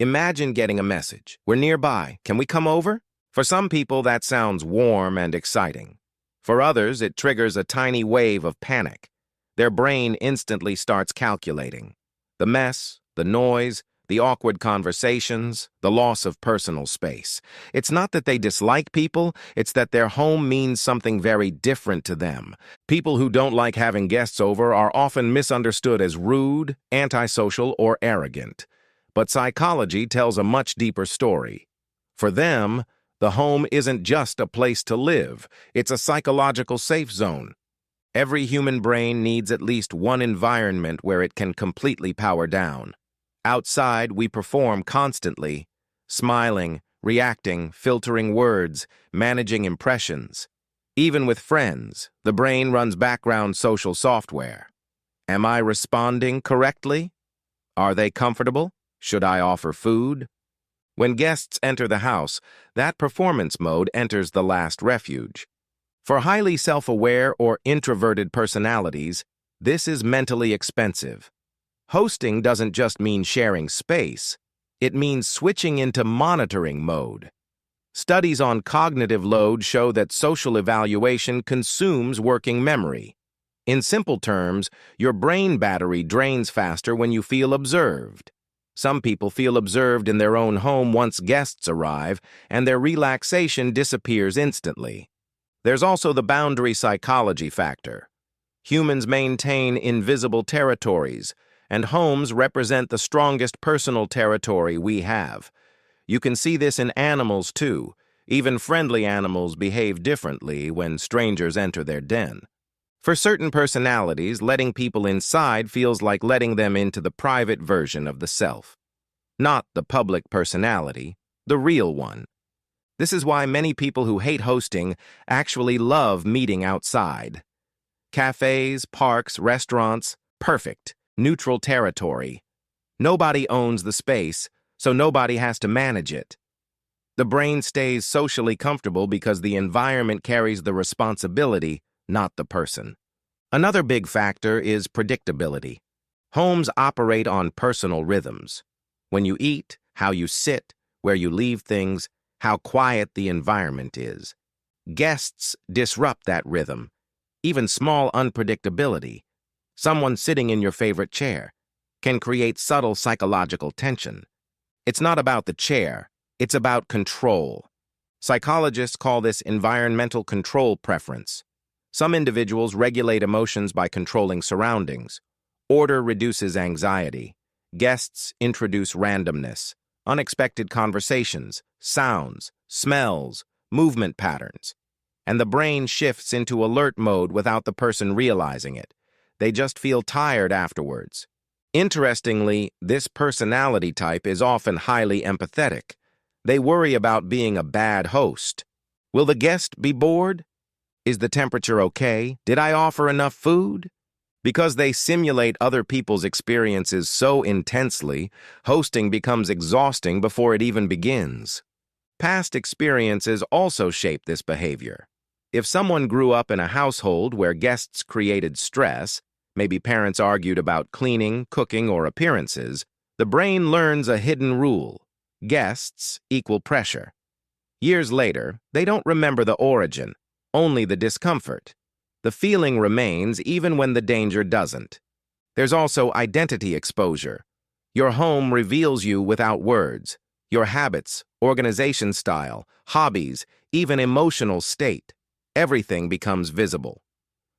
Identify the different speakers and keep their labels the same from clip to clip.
Speaker 1: Imagine getting a message. We're nearby. Can we come over? For some people, that sounds warm and exciting. For others, it triggers a tiny wave of panic. Their brain instantly starts calculating. The mess, the noise, the awkward conversations, the loss of personal space. It's not that they dislike people, it's that their home means something very different to them. People who don't like having guests over are often misunderstood as rude, antisocial, or arrogant. But psychology tells a much deeper story. For them, the home isn't just a place to live, it's a psychological safe zone. Every human brain needs at least one environment where it can completely power down. Outside, we perform constantly, smiling, reacting, filtering words, managing impressions. Even with friends, the brain runs background social software. Am I responding correctly? Are they comfortable? Should I offer food? When guests enter the house, that performance mode enters the last refuge. For highly self-aware or introverted personalities, this is mentally expensive. Hosting doesn't just mean sharing space, it means switching into monitoring mode. Studies on cognitive load show that social evaluation consumes working memory. In simple terms, your brain battery drains faster when you feel observed. Some people feel observed in their own home once guests arrive, and their relaxation disappears instantly. There's also the boundary psychology factor. Humans maintain invisible territories, and homes represent the strongest personal territory we have. You can see this in animals, too. Even friendly animals behave differently when strangers enter their den. For certain personalities, letting people inside feels like letting them into the private version of the self. Not the public personality, the real one. This is why many people who hate hosting actually love meeting outside. Cafes, parks, restaurants, perfect. Neutral territory. Nobody owns the space, so nobody has to manage it. The brain stays socially comfortable because the environment carries the responsibility, not the person. Another big factor is predictability. Homes operate on personal rhythms. When you eat, how you sit, where you leave things, how quiet the environment is. Guests disrupt that rhythm. Even small unpredictability, someone sitting in your favorite chair, can create subtle psychological tension. It's not about the chair, it's about control. Psychologists call this environmental control preference. Some individuals regulate emotions by controlling surroundings. Order reduces anxiety. Guests introduce randomness, unexpected conversations, sounds, smells, movement patterns. And the brain shifts into alert mode without the person realizing it. They just feel tired afterwards. Interestingly, this personality type is often highly empathetic. They worry about being a bad host. Will the guest be bored? Is the temperature okay? Did I offer enough food? Because they simulate other people's experiences so intensely, hosting becomes exhausting before it even begins. Past experiences also shape this behavior. If someone grew up in a household where guests created stress, maybe parents argued about cleaning, cooking, or appearances, the brain learns a hidden rule. Guests equal pressure. Years later, they don't remember the origin, only the discomfort. The feeling remains even when the danger doesn't. There's also identity exposure. Your home reveals you without words. Your habits, organization style, hobbies, even emotional state. Everything becomes visible.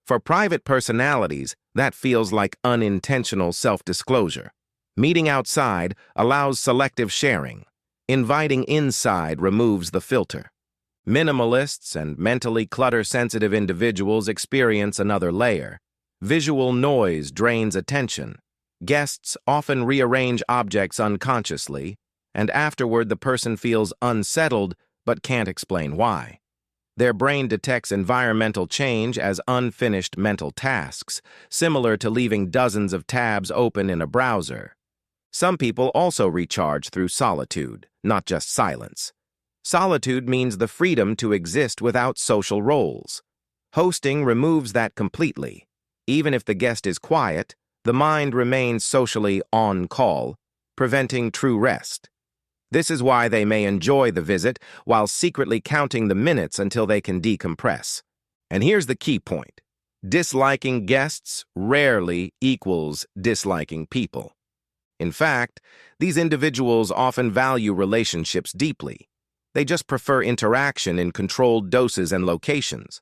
Speaker 1: For private personalities, that feels like unintentional self-disclosure. Meeting outside allows selective sharing. Inviting inside removes the filter. Minimalists and mentally clutter-sensitive individuals experience another layer. Visual noise drains attention. Guests often rearrange objects unconsciously, and afterward the person feels unsettled but can't explain why. Their brain detects environmental change as unfinished mental tasks, similar to leaving dozens of tabs open in a browser. Some people also recharge through solitude, not just silence. Solitude means the freedom to exist without social roles. Hosting removes that completely. Even if the guest is quiet, the mind remains socially on call, preventing true rest. This is why they may enjoy the visit while secretly counting the minutes until they can decompress. And here's the key point. Disliking guests rarely equals disliking people. In fact, these individuals often value relationships deeply. They just prefer interaction in controlled doses and locations.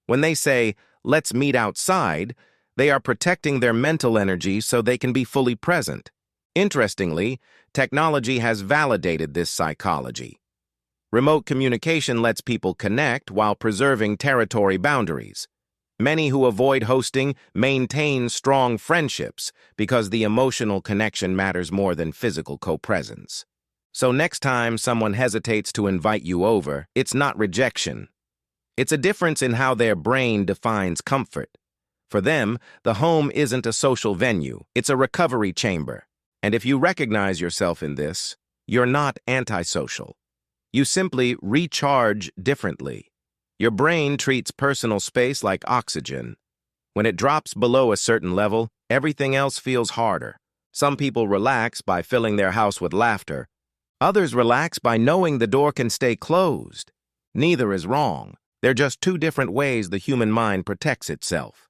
Speaker 1: When they say, "Let's meet outside," they are protecting their mental energy so they can be fully present. Interestingly, technology has validated this psychology. Remote communication lets people connect while preserving territory boundaries. Many who avoid hosting maintain strong friendships because the emotional connection matters more than physical co-presence. So next time someone hesitates to invite you over, it's not rejection. It's a difference in how their brain defines comfort. For them, the home isn't a social venue, it's a recovery chamber. And if you recognize yourself in this, you're not antisocial. You simply recharge differently. Your brain treats personal space like oxygen. When it drops below a certain level, everything else feels harder. Some people relax by filling their house with laughter. Others relax by knowing the door can stay closed. Neither is wrong. They're just two different ways the human mind protects itself.